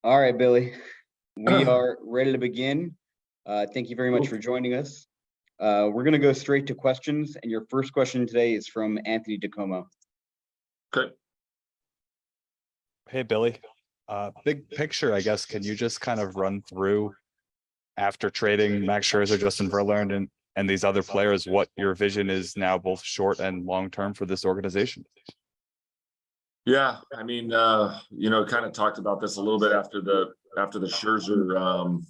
All right, Billy, we are ready to begin. Thank you very much for joining us. We're going to go straight to questions, and your first question today is from Anthony DeComo. Good. Hey, Billy. Big picture, I guess. Can you just kind of run through, after trading Max Scherzer, Justin Verlander, and these other players, what your vision is now, both short and long term, for this organization? Yeah, I mean, kind of talked about this a little bit after the Scherzer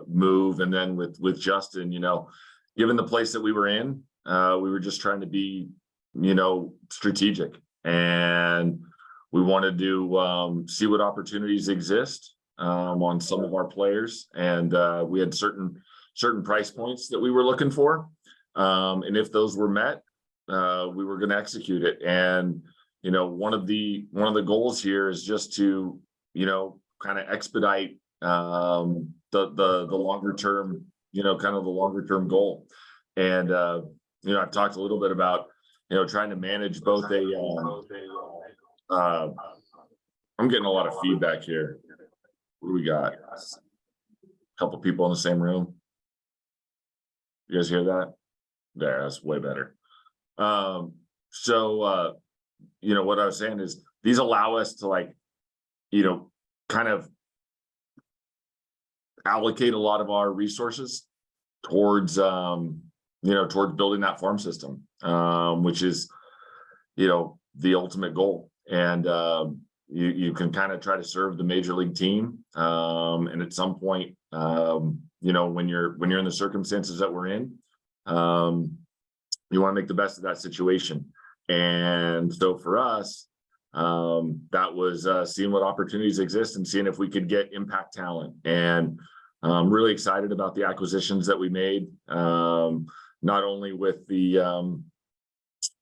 move, and then with Justin. Given the place that we were in, we were just trying to be, strategic, and we wanted to see what opportunities exist on some of our players, and we had certain price points that we were looking for, and if those were met, we were going to execute it. And one of the goals here is just to kind of expedite the longer term, kind of the longer term goal. And I've talked a little bit about trying to manage both I'm getting a lot of feedback here. What do we got? A couple people in the same room. You guys hear that? There, that's way better. What I was saying is these allow us to kind of allocate a lot of our resources towards towards building that farm system, which is the ultimate goal. And you can kind of try to serve the major league team, and at some point when you're in the circumstances that we're in, you want to make the best of that situation. And so for us, that was seeing what opportunities exist and seeing if we could get impact talent. And I'm really excited about the acquisitions that we made, not only with the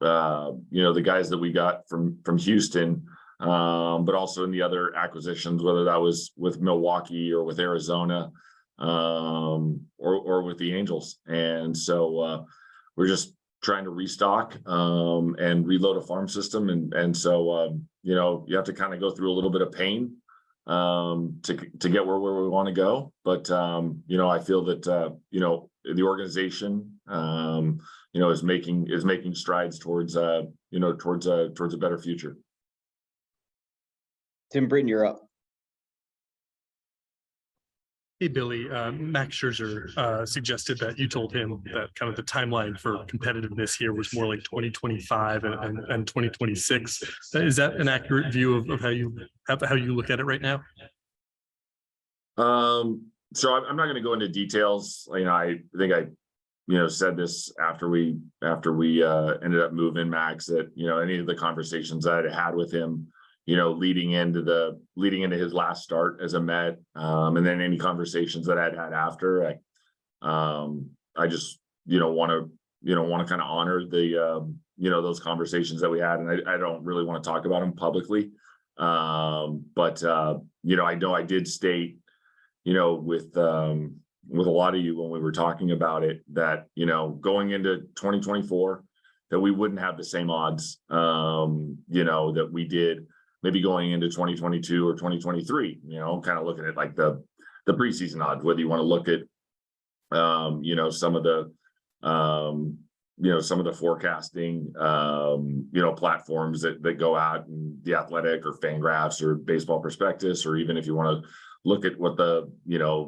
the guys that we got from Houston, but also in the other acquisitions, whether that was with Milwaukee or with Arizona, or with the Angels. And so we're just trying to restock and reload a farm system, and so you have to kind of go through a little bit of pain to get where we want to go. But I feel that the organization is making strides towards towards a better future. Tim Britton, you're up. Hey, Billy, Max Scherzer suggested that you told him that kind of the timeline for competitiveness here was more like 2025 and 2026. Is that an accurate view of how you look at it right now? So I'm not going to go into details. I think I said this after we ended up moving Max, that any of the conversations I had with him leading into his last start as a Met, and then any conversations that I'd had after, I just want to kind of honor the those conversations that we had, and I don't really want to talk about them publicly, but I know I did state with a lot of you when we were talking about it, that going into 2024, that we wouldn't have the same odds that we did maybe going into 2022 or 2023, kind of looking at like the preseason odds, whether you want to look at, some of the forecasting, platforms that go out, and The Athletic or Fangraphs or Baseball Prospectus, or even if you want to look at what the,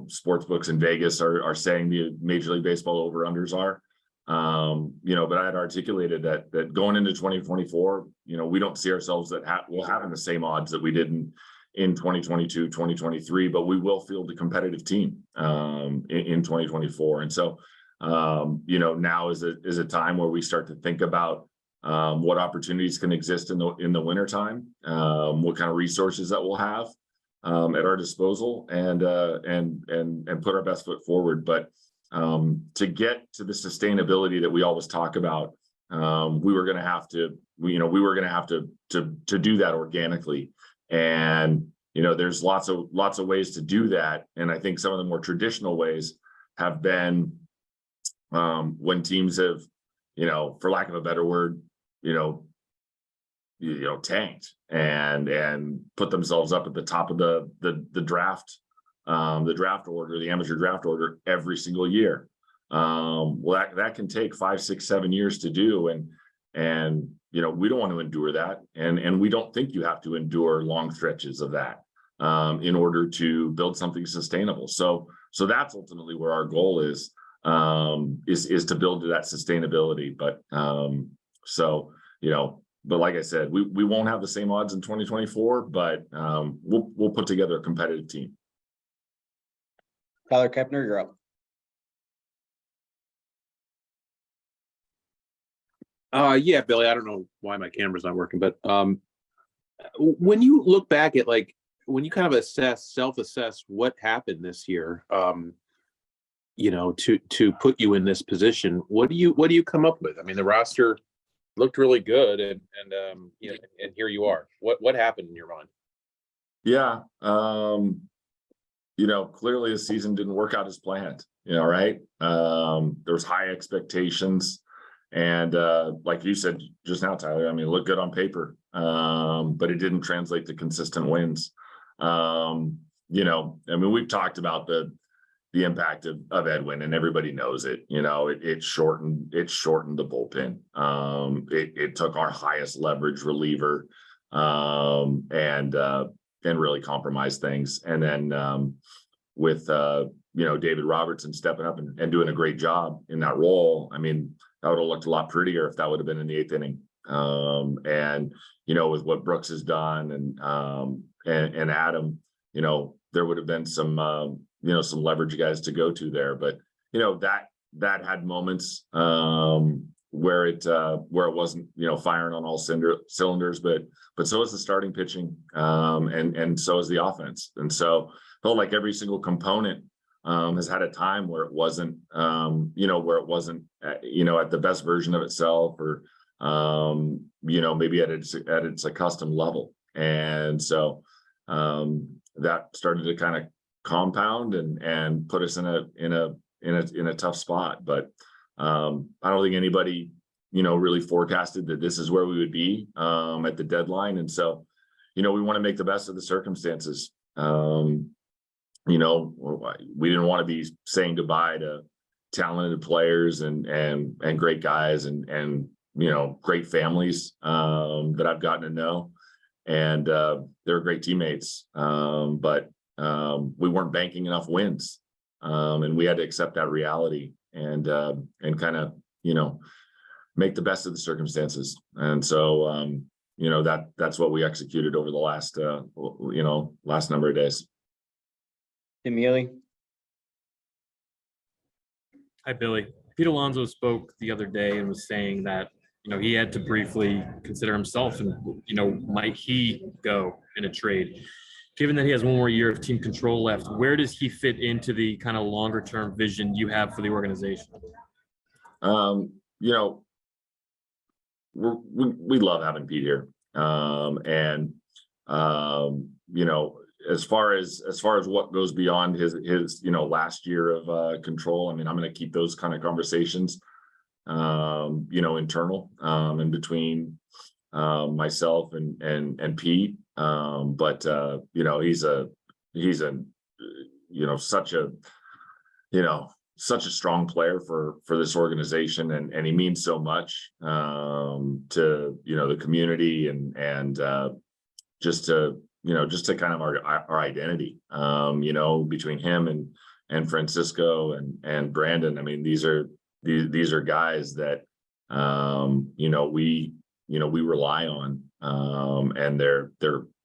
sports books in Vegas are saying the Major League Baseball over-unders are. But I had articulated that going into 2024, we don't see ourselves we'll having the same odds that we did in 2022, 2023, but we will field a competitive team in 2024. And so, now is a time where we start to think about what opportunities can exist in the wintertime, what kind of resources that we'll have at our disposal, and put our best foot forward. But to get to the sustainability that we always talk about, we were going to have to do that organically. And there's lots of ways to do that, and I think some of the more traditional ways have been when teams have, for lack of a better word, tanked and put themselves up at the top of the draft, the amateur draft order every single year. Well, that can take 5, 6, 7 years to do. And we don't want to endure that. And we don't think you have to endure long stretches of that in order to build something sustainable. So that's ultimately where our goal is to build to that sustainability. But but like I said, we won't have the same odds in 2024, but we'll put together a competitive team. Tyler Kepner, you're up. Yeah, Billy, I don't know why my camera's not working, but when you look back at when you kind of self-assess what happened this year, to put you in this position, what do you come up with? I mean, the roster looked really good, and here you are. What happened in your mind? Yeah, clearly the season didn't work out as planned. Right? There was high expectations. And like you said just now, Tyler, I mean, it looked good on paper, but it didn't translate to consistent wins. We've talked about the impact of Edwin, and everybody knows it. It shortened the bullpen. It took our highest leverage reliever and really compromised things. And then with David Robertson stepping up and doing a great job in that role, I mean, that would have looked a lot prettier if that would have been in the 8th inning. With what Brooks has done and Adam, there would have been some leverage guys to go to there. But that had moments where it wasn't firing on all cylinders, but so is the starting pitching, and so is the offense. And so felt like every single component has had a time where it wasn't at the best version of itself, or maybe at its accustomed level. And so that started to kind of compound and put us in a tough spot. But I don't think anybody really forecasted that this is where we would be at the deadline. And so we want to make the best of the circumstances. We didn't want to be saying goodbye to talented players and great guys and great families that I've gotten to know, and they're great teammates. But we weren't banking enough wins, and we had to accept that reality and kind of make the best of the circumstances. And so that's what we executed over the last number of days. Tim Mealy. Hi, Billy. Pete Alonso spoke the other day and was saying that, he had to briefly consider himself and, might he go in a trade? Given that he has one more year of team control left, where does he fit into the kind of longer term vision you have for the organization? We love having Pete here. As far as what goes beyond his last year of control, I mean, I'm going to keep those kind of conversations internal in between myself and Pete. But he's such a strong player for this organization, and he means so much to the community and just to kind of our identity, between him and Francisco and Brandon. I mean, these are guys that we rely on, and they're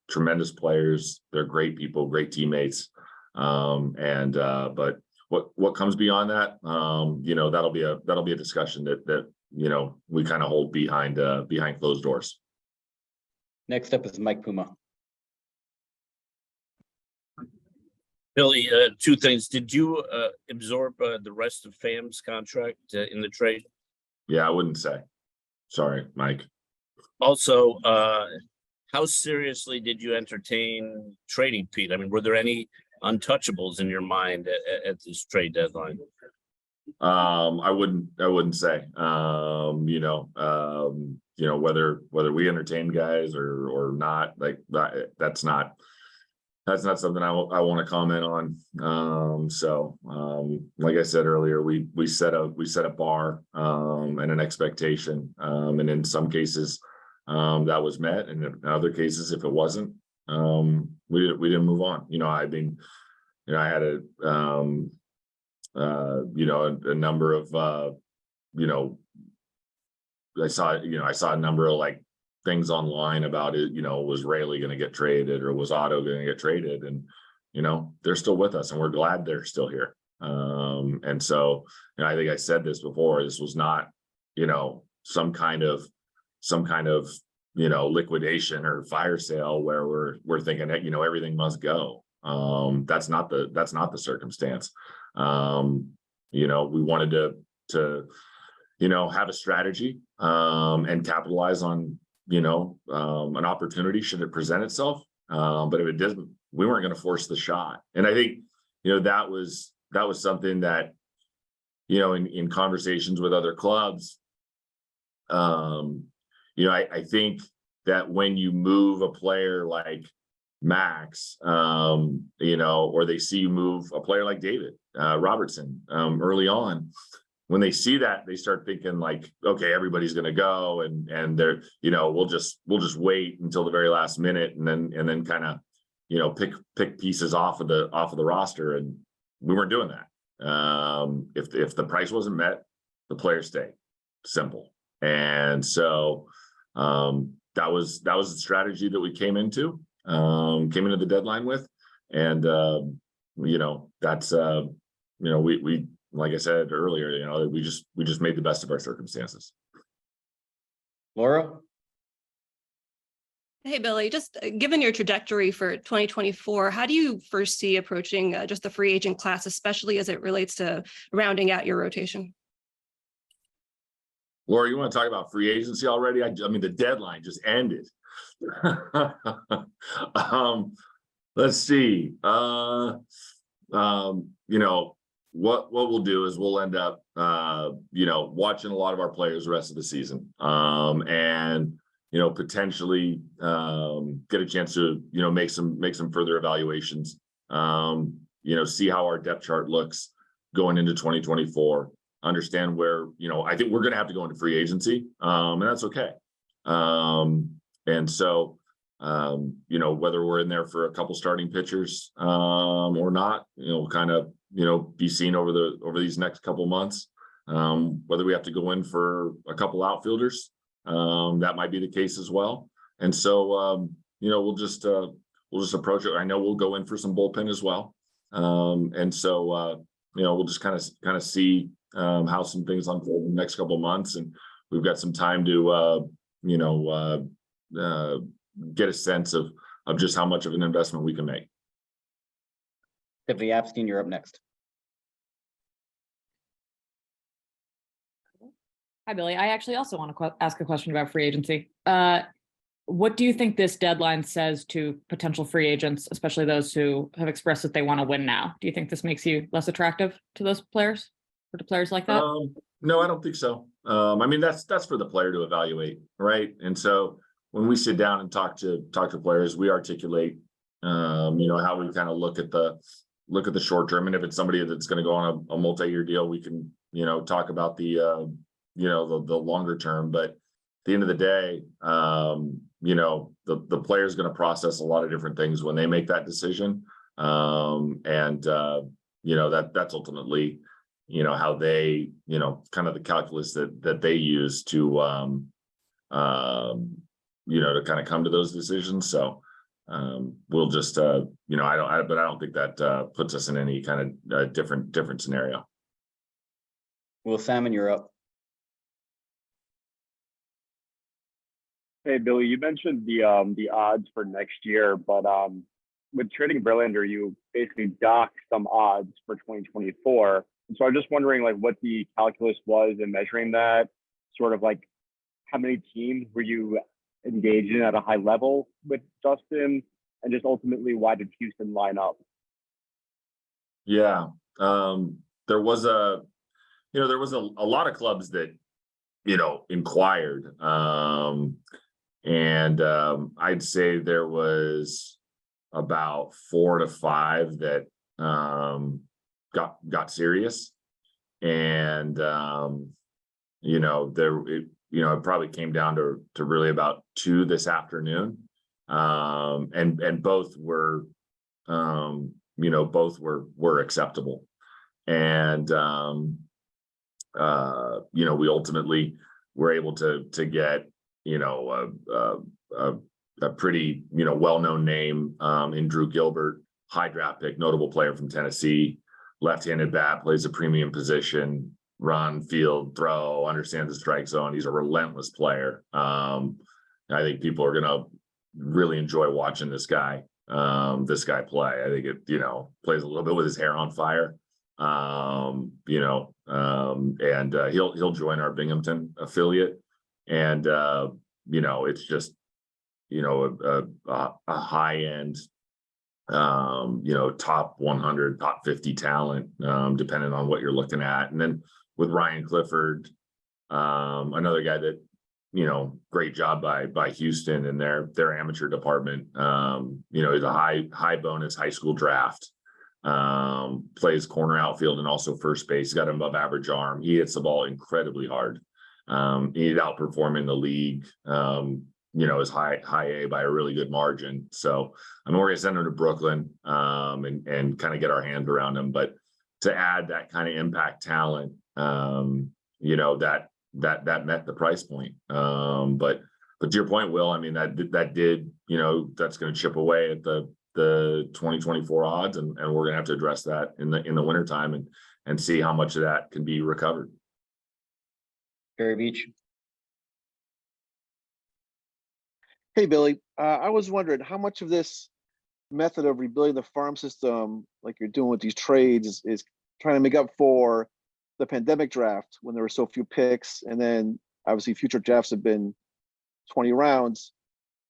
tremendous players. They're great people, great teammates. But what comes beyond that, that'll be a discussion that we kind of hold behind closed doors. Next up is Mike Puma. Billy, two things. Did you absorb the rest of Pham's contract in the trade? Yeah, I wouldn't say. Sorry, Mike. Also, how seriously did you entertain trading Pete? I mean, were there any untouchables in your mind at this trade deadline? I wouldn't say, whether we entertain guys or not, like that's not something I want to comment on. Like I said earlier, we set a bar, and an expectation. And in some cases, that was met. And in other cases, if it wasn't, we didn't move on. I had a number of, I saw a number of like things online about it, was Rayleigh going to get traded or was Otto going to get traded? And, they're still with us and we're glad they're still here. And so, I think I said this before, this was not, some kind of, liquidation or fire sale where we're thinking that, everything must go. That's not the circumstance. We wanted to have a strategy, and capitalize on, an opportunity should it present itself. But if it doesn't, we weren't going to force the shot. And I think, that was something that, in conversations with other clubs, I think that when you move a player like Max, or they see you move a player like David Robertson early on, when they see that, they start thinking like, okay, everybody's going to go, and they're, we'll just wait until the very last minute, and then kind of, pick pieces off of the roster, and we weren't doing that. If the price wasn't met, the players stayed. Simple. And so that was the strategy that we came into the deadline with, and that's we like I said earlier, we just made the best of our circumstances. Laura? Hey, Billy, just given your trajectory for 2024, how do you foresee approaching just the free agent class, especially as it relates to rounding out your rotation? Laura, you want to talk about free agency already? I mean, the deadline just ended. Let's see. What we'll do is we'll end up, watching a lot of our players the rest of the season, and potentially get a chance to make some further evaluations. See how our depth chart looks going into 2024. Understand where I think we're going to have to go into free agency, and that's okay. And so whether we're in there for a couple starting pitchers or not, kind of be seen over these next couple months. Whether we have to go in for a couple outfielders, that might be the case as well. And so we'll just approach it. I know we'll go in for some bullpen as well. And so we'll just kind of see how some things unfold in the next couple of months, and we've got some time to get a sense of just how much of an investment we can make. Tiffany Epstein, you're up next. Hi, Billy. I actually also want to ask a question about free agency. What do you think this deadline says to potential free agents, especially those who have expressed that they want to win now? Do you think this makes you less attractive to those players, or to players like that? No, I don't think so. I mean, that's for the player to evaluate, right? And so when we sit down and talk to players, we articulate, how we kind of look at the short term, and if it's somebody that's going to go on a multi-year deal, we can, talk about the longer term. But at the end of the day, the player is going to process a lot of different things when they make that decision, and that's ultimately, how they, kind of the calculus that they use to to kind of come to those decisions. So we'll just I don't think that puts us in any kind of different scenario. Will Salmon, you're up. Hey, Billy, you mentioned the odds for next year, but with trading Verlander, you basically docked some odds for 2024. And so I'm just wondering, like, what the calculus was in measuring that. Sort of like, how many teams were you engaged in at a high level with Dustin, and just ultimately, why did Houston line up? Yeah, there was a there was a lot of clubs that, inquired. I'd say there was about 4 to 5 that got serious. And it probably came down to really about 2 this afternoon. And both were were acceptable. And we ultimately were able to get a pretty well-known name in Drew Gilbert, high draft pick, notable player from Tennessee, left-handed bat, plays a premium position, run, field, throw, understands the strike zone. He's a relentless player. I think people are gonna really enjoy watching this guy play. I think it plays a little bit with his hair on fire. He'll join our Binghamton affiliate, and it's just a high end top 100, top 50 talent, depending on what you're looking at. And then with Ryan Clifford, another guy that great job by Houston and their amateur department. He's a high bonus high school draft. Plays corner outfield and also first base. He's got an above average arm. He hits the ball incredibly hard. He's outperforming the league. Is high A by a really good margin. So we're going to send him to Brooklyn and kind of get our hands around him. But to add that kind of impact talent, that met the price point. But to your point, Will, I mean, that did, that's going to chip away at the 2024 odds, and we're going to have to address that in the wintertime and see how much of that can be recovered. Barry Beach. Hey, Billy, I was wondering how much of this method of rebuilding the farm system, like you're doing with these trades, is trying to make up for the pandemic draft when there were so few picks, and then obviously future drafts have been 20 rounds.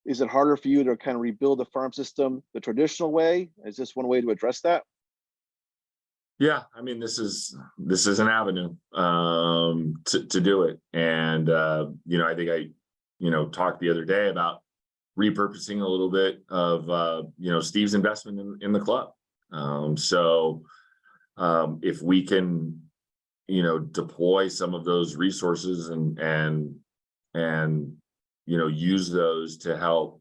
Is it harder for you to kind of rebuild the farm system the traditional way? Is this one way to address that? Yeah, I mean, this is an avenue to do it. And I think I talked the other day about repurposing a little bit of Steve's investment in the club. If we can deploy some of those resources and use those to help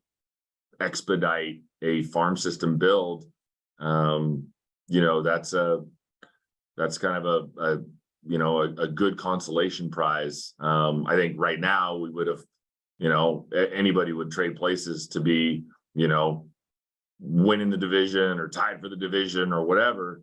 expedite a farm system build, that's kind of a good consolation prize. I think right now we would have, anybody would trade places to be, winning the division or tied for the division or whatever.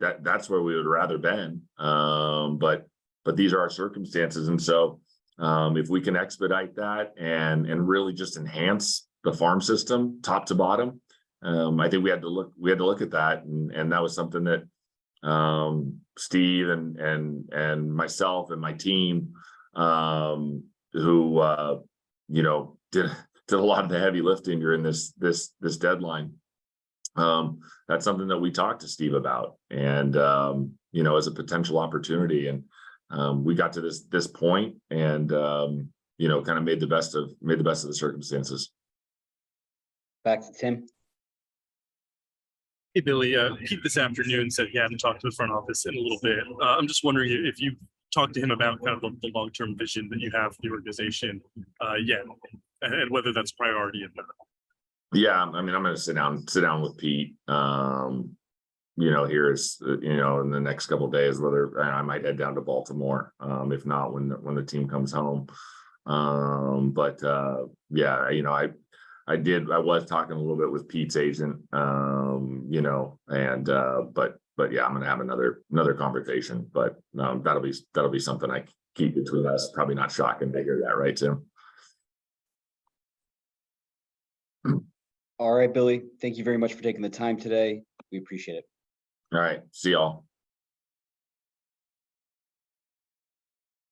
That's where we would rather been. But these are our circumstances. And so if we can expedite that and really just enhance the farm system top to bottom, I think we had to look at that. And that was something that Steve and myself and my team, who did a lot of the heavy lifting during this deadline. That's something that we talked to Steve about, and as a potential opportunity. And we got to this point, and kind of made the best of the circumstances. Back to Tim. Hey, Billy, Pete this afternoon said he hadn't talked to the front office in a little bit. I'm just wondering if you talked to him about kind of the long-term vision that you have for the organization yet, and whether that's a priority or not. Yeah, I mean, I'm going to sit down with Pete, here is, in the next couple of days, whether I might head down to Baltimore, if not when the team comes home. I was talking a little bit with Pete's agent, but yeah, I'm going to have another conversation, but that'll be something I keep between us. Probably not shocking to hear that, right, Tim? All right, Billy, thank you very much for taking the time today. We appreciate it. All right, see y'all.